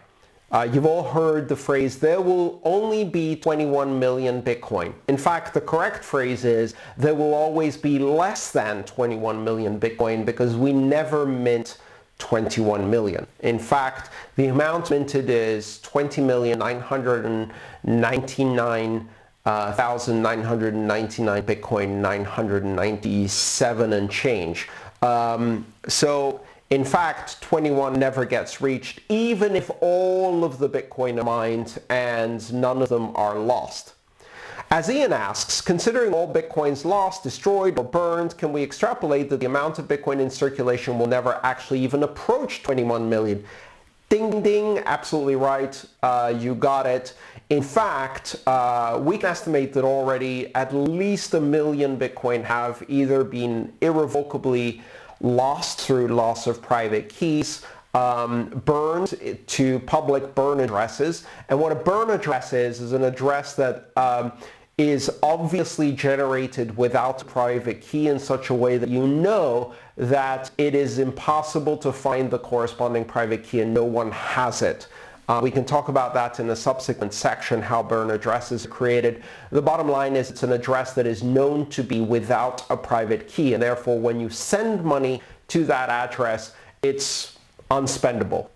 You've all heard the phrase, there will only be 21 million Bitcoin. In fact, the correct phrase is, there will always be less than 21 million Bitcoin because we never mint 21 million. In fact, the amount minted is 20,999,999 Bitcoin, 997 and change. In fact, 21 never gets reached, even if all of the Bitcoin are mined and none of them are lost. As Ian asks, considering all Bitcoins lost, destroyed, or burned, can we extrapolate that the amount of Bitcoin in circulation will never actually even approach 21 million? Ding, ding, absolutely right. You got it. In fact, we can estimate that already at least 1 million Bitcoin have either been irrevocably lost through loss of private keys, burned to public burn addresses. And what a burn address is an address that is obviously generated without a private key in such a way that you know that it is impossible to find the corresponding private key and no one has it. We can talk about that in a subsequent section, how burn addresses are created. The bottom line is it's an address that is known to be without a private key, and therefore when you send money to that address, it's unspendable.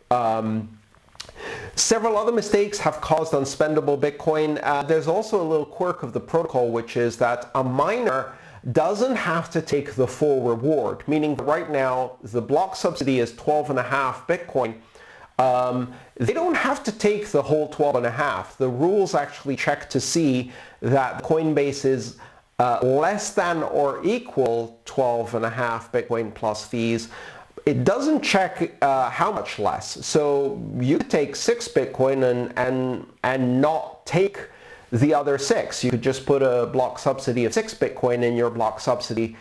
Several other mistakes have caused unspendable Bitcoin. There's also a little quirk of the protocol, which is that a miner doesn't have to take the full reward, meaning that right now the block subsidy is 12.5 Bitcoin. They don't have to take the whole 12.5. The rules actually check to see that Coinbase is less than or equal 12.5 Bitcoin plus fees. It doesn't check how much less. So you take 6 Bitcoin and not take the other 6. You could just put a block subsidy of 6 Bitcoin in your block subsidy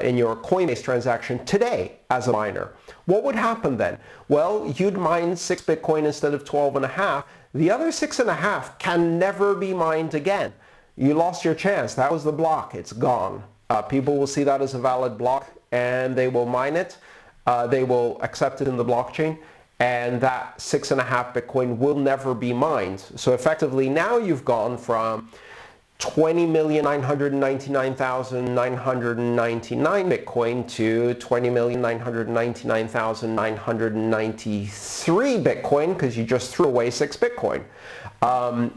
in your Coinbase transaction today as a miner. What would happen then? Well, you'd mine 6 Bitcoin instead of 12.5. The other 6.5 can never be mined again. You lost your chance. That was the block. It's gone. People will see that as a valid block and they will mine it. They will accept it in the blockchain, and that 6.5 Bitcoin will never be mined. So effectively now you've gone from 20,999,999 Bitcoin to 20,999,993 Bitcoin, because you just threw away 6 Bitcoin,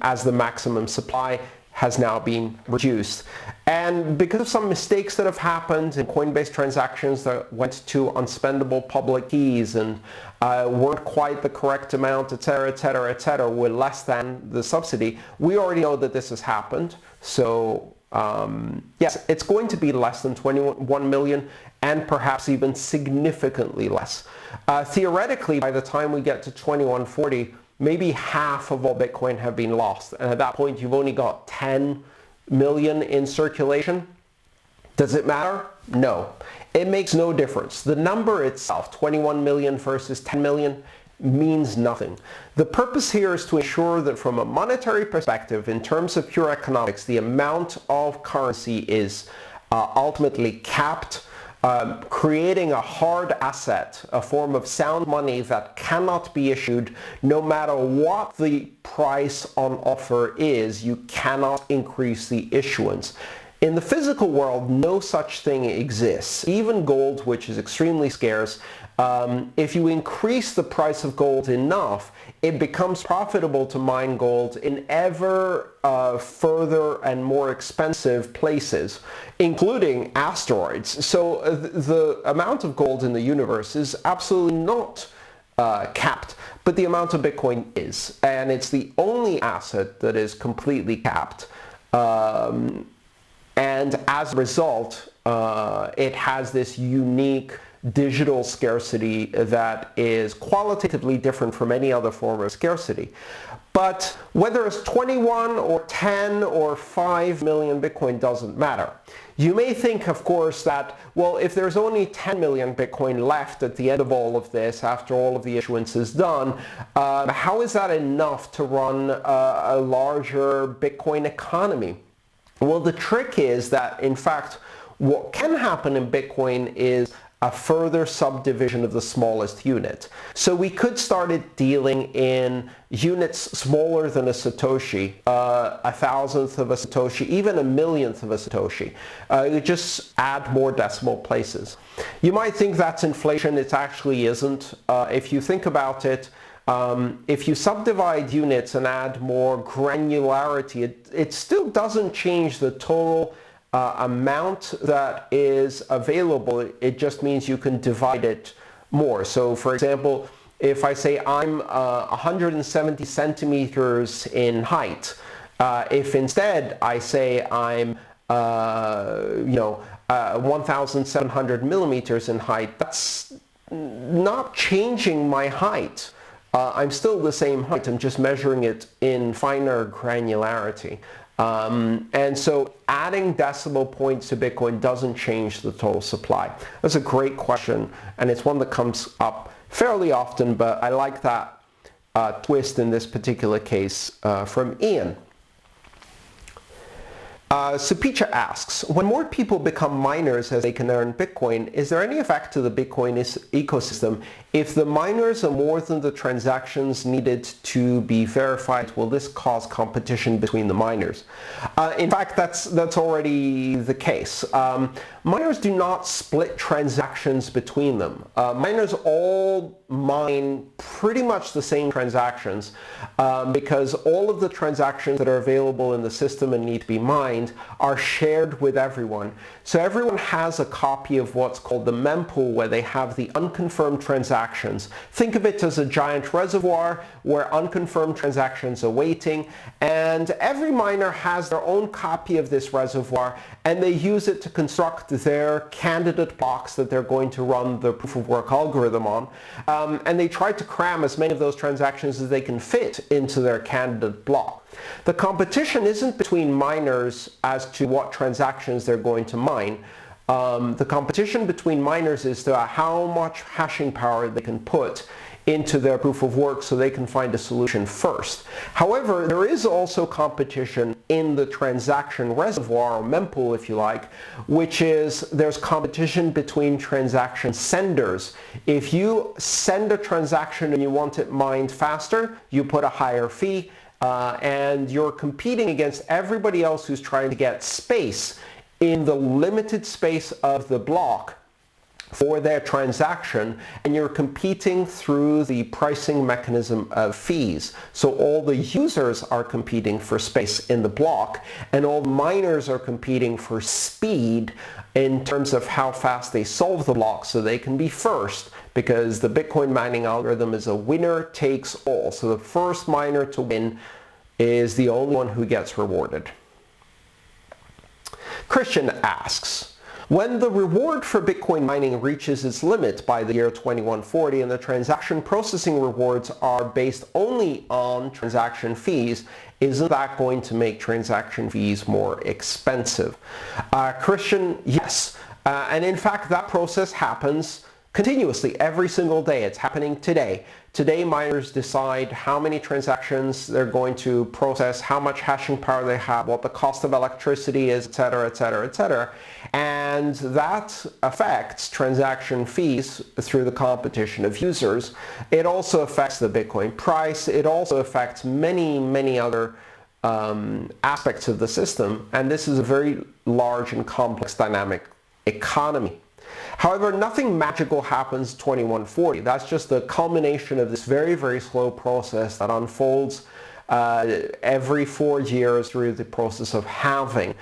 as the maximum supply has now been reduced. And because of some mistakes that have happened in Coinbase transactions that went to unspendable public keys and weren't quite the correct amount, etc., etc., etc., were less than the subsidy, we already know that this has happened. So yes, it's going to be less than 21 million and perhaps even significantly less. Theoretically, by the time we get to 2140, maybe half of all Bitcoin have been lost. And at that point, you've only got 10 million in circulation. Does it matter? No. It makes no difference. The number itself, 21 million versus 10 million, means nothing. The purpose here is to ensure that from a monetary perspective, in terms of pure economics, the amount of currency is ultimately capped, creating a hard asset, a form of sound money that cannot be issued no matter what the price on offer is. You cannot increase the issuance. In the physical world, no such thing exists. Even gold, which is extremely scarce, if you increase the price of gold enough, it becomes profitable to mine gold in ever further and more expensive places, including asteroids. So the amount of gold in the universe is absolutely not capped, but the amount of Bitcoin is. And it's the only asset that is completely capped. And as a result, it has this unique digital scarcity that is qualitatively different from any other form of scarcity. But whether it's 21 or 10 or 5 million Bitcoin doesn't matter. You may think, of course, that, well, if there's only 10 million Bitcoin left at the end of all of this, after all of the issuance is done, how is that enough to run a larger Bitcoin economy? Well, the trick is that, in fact, what can happen in Bitcoin is a further subdivision of the smallest unit. So we could start dealing in units smaller than a Satoshi, a thousandth of a Satoshi, even a millionth of a Satoshi. You just add more decimal places. You might think that's inflation. It actually isn't. If you think about it, if you subdivide units and add more granularity, it still doesn't change the total amount that is available. It just means you can divide it more. So for example, if I say I'm 170 centimeters in height, if instead I say I'm 1,700 millimeters in height, that's not changing my height. I'm still the same height. I'm just measuring it in finer granularity. And so adding decimal points to Bitcoin doesn't change the total supply. That's a great question, and it's one that comes up fairly often, but I like that twist in this particular case from Ian. Supicha asks, when more people become miners as they can earn Bitcoin, is there any effect to the Bitcoin ecosystem? If the miners are more than the transactions needed to be verified, will this cause competition between the miners? In fact, that's already the case. Miners do not split transactions between them. Miners all mine pretty much the same transactions because all of the transactions that are available in the system and need to be mined are shared with everyone. So everyone has a copy of what's called the mempool, where they have the unconfirmed transactions. Think of it as a giant reservoir where unconfirmed transactions are waiting, and every miner has their own copy of this reservoir, and they use it to construct their candidate blocks that they're going to run the proof of work algorithm on. And they try to cram cram as many of those transactions as they can fit into their candidate block. The competition isn't between miners as to what transactions they're going to mine. The competition between miners is to how much hashing power they can put into their proof of work so they can find a solution first. However, there is also competition in the transaction reservoir, or mempool if you like, which is there's competition between transaction senders. If you send a transaction and you want it mined faster, you put a higher fee, and you're competing against everybody else who's trying to get space in the limited space of the block for their transaction, and you're competing through the pricing mechanism of fees. So all the users are competing for space in the block, and all miners are competing for speed in terms of how fast they solve the block so they can be first, because the Bitcoin mining algorithm is a winner takes all. So the first miner to win is the only one who gets rewarded. Christian asks, when the reward for Bitcoin mining reaches its limit by the year 2140 and the transaction processing rewards are based only on transaction fees, isn't that going to make transaction fees more expensive? Christian, yes. And in fact, that process happens continuously every single day. It's happening today. Today, miners decide how many transactions they're going to process, how much hashing power they have, what the cost of electricity is, etc., etc., etc. And that affects transaction fees through the competition of users. It also affects the Bitcoin price. It also affects many, many other aspects of the system. And this is a very large and complex dynamic economy. However, nothing magical happens 2140. That's just the culmination of this very, very slow process that unfolds every 4 years through the process of halving.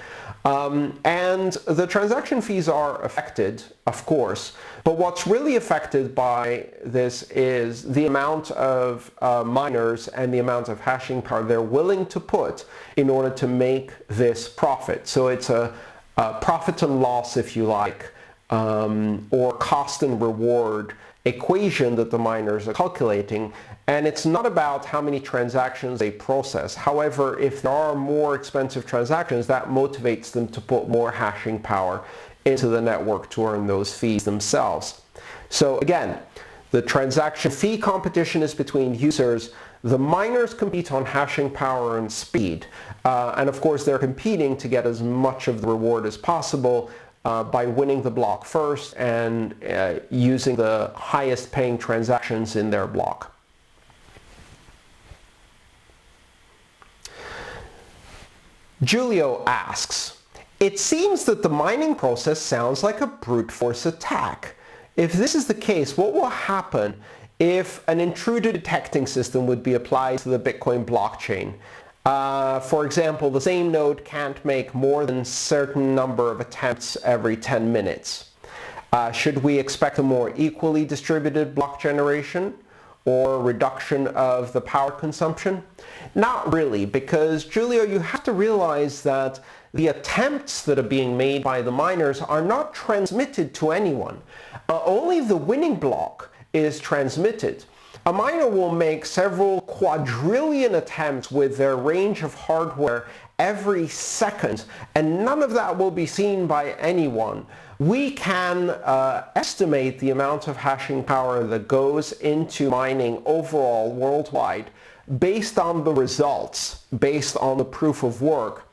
And the transaction fees are affected, of course, but what's really affected by this is the amount of miners and the amount of hashing power they're willing to put in order to make this profit. So it's a profit and loss, if you like, or cost and reward equation that the miners are calculating, and it's not about how many transactions they process. However, if there are more expensive transactions, that motivates them to put more hashing power into the network to earn those fees themselves. So again, the transaction fee competition is between users. The miners compete on hashing power and speed, and of course they're competing to get as much of the reward as possible by winning the block first and using the highest paying transactions in their block. Julio asks, it seems that the mining process sounds like a brute force attack. If this is the case, what will happen if an intruder detecting system would be applied to the Bitcoin blockchain? For example, the same node can't make more than a certain number of attempts every 10 minutes. Should we expect a more equally distributed block generation or reduction of the power consumption? Not really, because Julio, you have to realize that the attempts that are being made by the miners are not transmitted to anyone. Only the winning block is transmitted. A miner will make several quadrillion attempts with their range of hardware every second, and none of that will be seen by anyone. We can estimate the amount of hashing power that goes into mining overall worldwide based on the results, based on the proof of work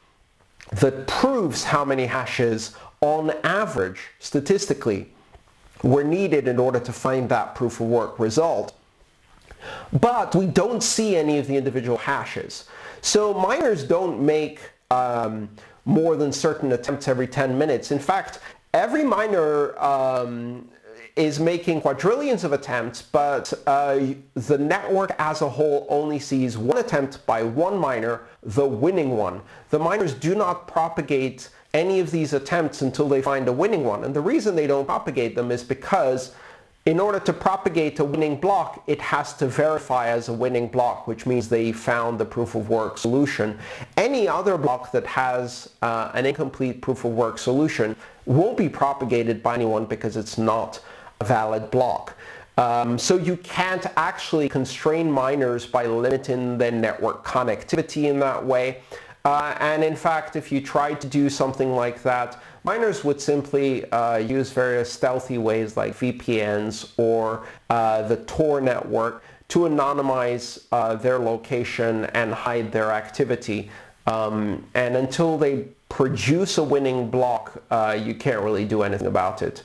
that proves how many hashes on average, statistically, were needed in order to find that proof of work result. But we don't see any of the individual hashes. So miners don't make more than certain attempts every 10 minutes. In fact, every miner is making quadrillions of attempts, but the network as a whole only sees one attempt by one miner, the winning one. The miners do not propagate any of these attempts until they find a winning one. And the reason they don't propagate them is because in order to propagate a winning block, it has to verify as a winning block, which means they found the proof of work solution. Any other block that has an incomplete proof of work solution won't be propagated by anyone because it's not a valid block. So you can't actually constrain miners by limiting their network connectivity in that way. And in fact, if you tried to do something like that, miners would simply use various stealthy ways like VPNs or the Tor network to anonymize their location and hide their activity. And until they produce a winning block, you can't really do anything about it.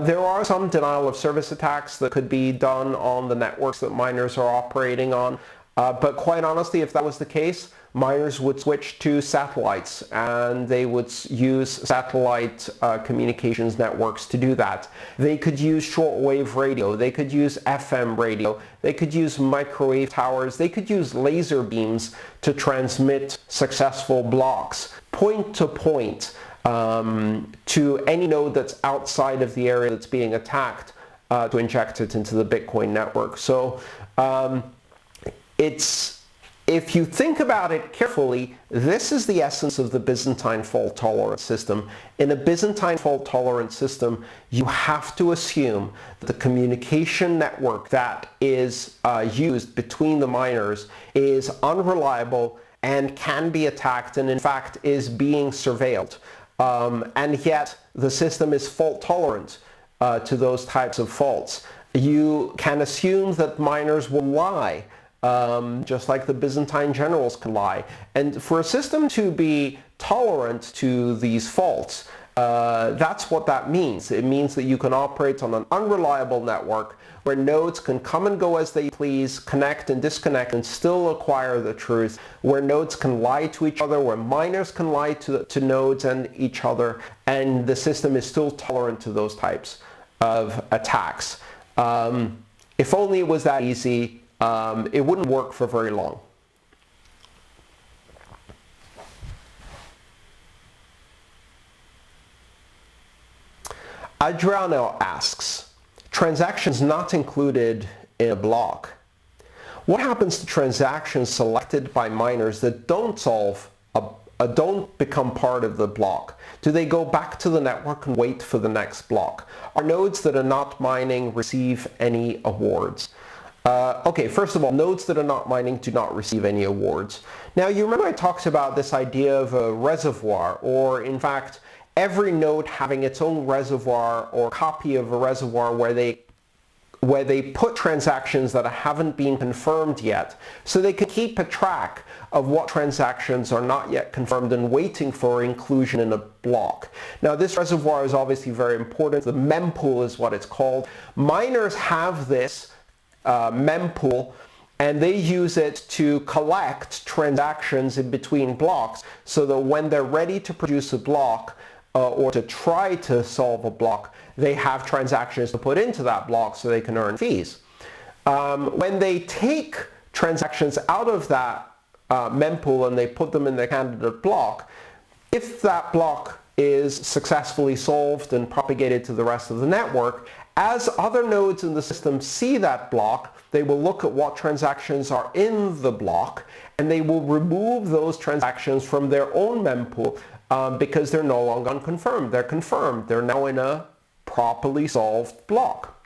There are some denial of service attacks that could be done on the networks that miners are operating on. But quite honestly, if that was the case, miners would switch to satellites and they would use satellite communications networks to do that. They could use shortwave radio, they could use FM radio, they could use microwave towers, they could use laser beams to transmit successful blocks point to point to any node that's outside of the area that's being attacked to inject it into the Bitcoin network. So if you think about it carefully, this is the essence of the Byzantine fault-tolerant system. In a Byzantine fault-tolerant system, you have to assume that the communication network that is used between the miners is unreliable and can be attacked, and in fact is being surveilled. And yet the system is fault-tolerant to those types of faults. You can assume that miners will lie, just like the Byzantine generals can lie. And for a system to be tolerant to these faults, that's what that means. It means that you can operate on an unreliable network where nodes can come and go as they please, connect and disconnect and still acquire the truth, where nodes can lie to each other, where miners can lie to nodes and each other, and the system is still tolerant to those types of attacks. If only it was that easy, it wouldn't work for very long. Adriano asks, transactions not included in a block. What happens to transactions selected by miners that don't don't become part of the block? Do they go back to the network and wait for the next block? Are nodes that are not mining receive any awards? Okay, first of all, nodes that are not mining do not receive any awards. Now, you remember I talked about this idea of a reservoir, or in fact, every node having its own reservoir or copy of a reservoir where they put transactions that haven't been confirmed yet, so they can keep a track of what transactions are not yet confirmed and waiting for inclusion in a block. Now, this reservoir is obviously very important. The mempool is what it's called. Miners have this mempool, and they use it to collect transactions in between blocks so that when they're ready to produce a block or to try to solve a block, they have transactions to put into that block so they can earn fees. When they take transactions out of that mempool and they put them in the candidate block, if that block is successfully solved and propagated to the rest of the network, as other nodes in the system see that block, they will look at what transactions are in the block and they will remove those transactions from their own mempool because they're no longer unconfirmed. They're confirmed. They're now in a properly solved block.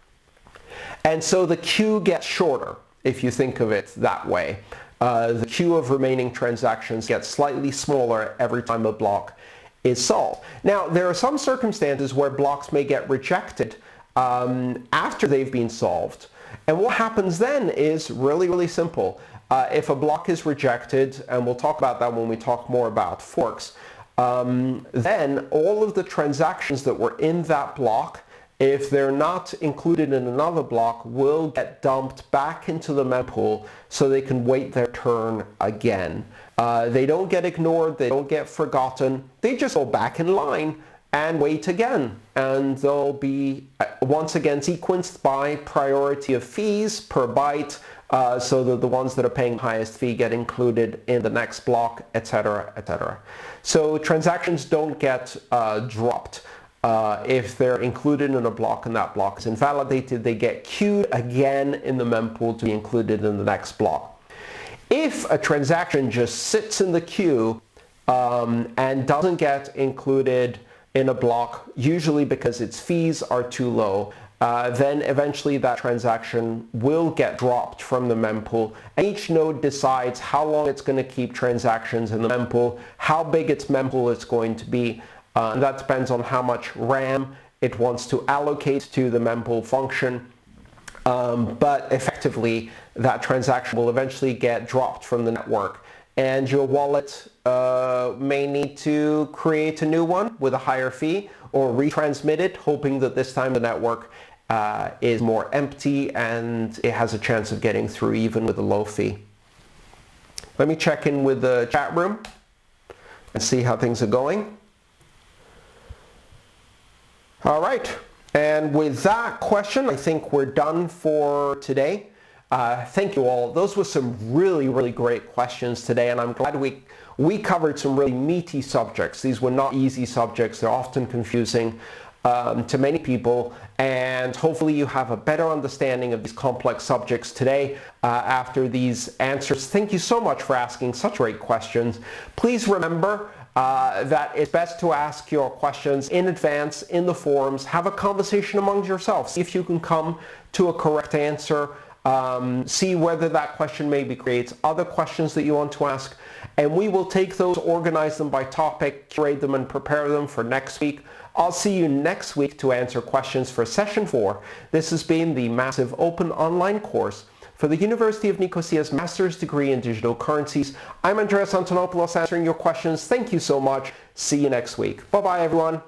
And so the queue gets shorter, if you think of it that way. The queue of remaining transactions gets slightly smaller every time a block is solved. Now, there are some circumstances where blocks may get rejected after they've been solved. And what happens then is really, really simple. If a block is rejected, and we'll talk about that when we talk more about forks, then all of the transactions that were in that block, if they're not included in another block, will get dumped back into the mempool so they can wait their turn again. They don't get ignored, they don't get forgotten, they just go back in line and wait again, and they'll be once again sequenced by priority of fees per byte, so that the ones that are paying highest fee get included in the next block, etc., etc. So transactions don't get dropped. If they're included in a block and that block is invalidated, they get queued again in the mempool to be included in the next block. If a transaction just sits in the queue and doesn't get included in a block, usually because its fees are too low, then eventually that transaction will get dropped from the mempool. And each node decides how long it's going to keep transactions in the mempool, how big its mempool is going to be. And that depends on how much RAM it wants to allocate to the mempool function. But effectively, that transaction will eventually get dropped from the network. And your wallet may need to create a new one with a higher fee or retransmit it, hoping that this time the network is more empty and it has a chance of getting through even with a low fee. Let me check in with the chat room and see how things are going. All right, and with that question, I think we're done for today. Thank you all. Those were some really, really great questions today, and I'm glad we covered some really meaty subjects. These were not easy subjects. They're often confusing to many people, and hopefully you have a better understanding of these complex subjects today after these answers. Thank you so much for asking such great questions. Please remember that it's best to ask your questions in advance in the forums. Have a conversation among yourselves. See if you can come to a correct answer. See whether that question maybe creates other questions that you want to ask. And we will take those, organize them by topic, curate them, and prepare them for next week. I'll see you next week to answer questions for session 4. This has been the massive open online course for the University of Nicosia's Master's Degree in Digital Currencies. I'm Andreas Antonopoulos answering your questions. Thank you so much. See you next week. Bye-bye, everyone.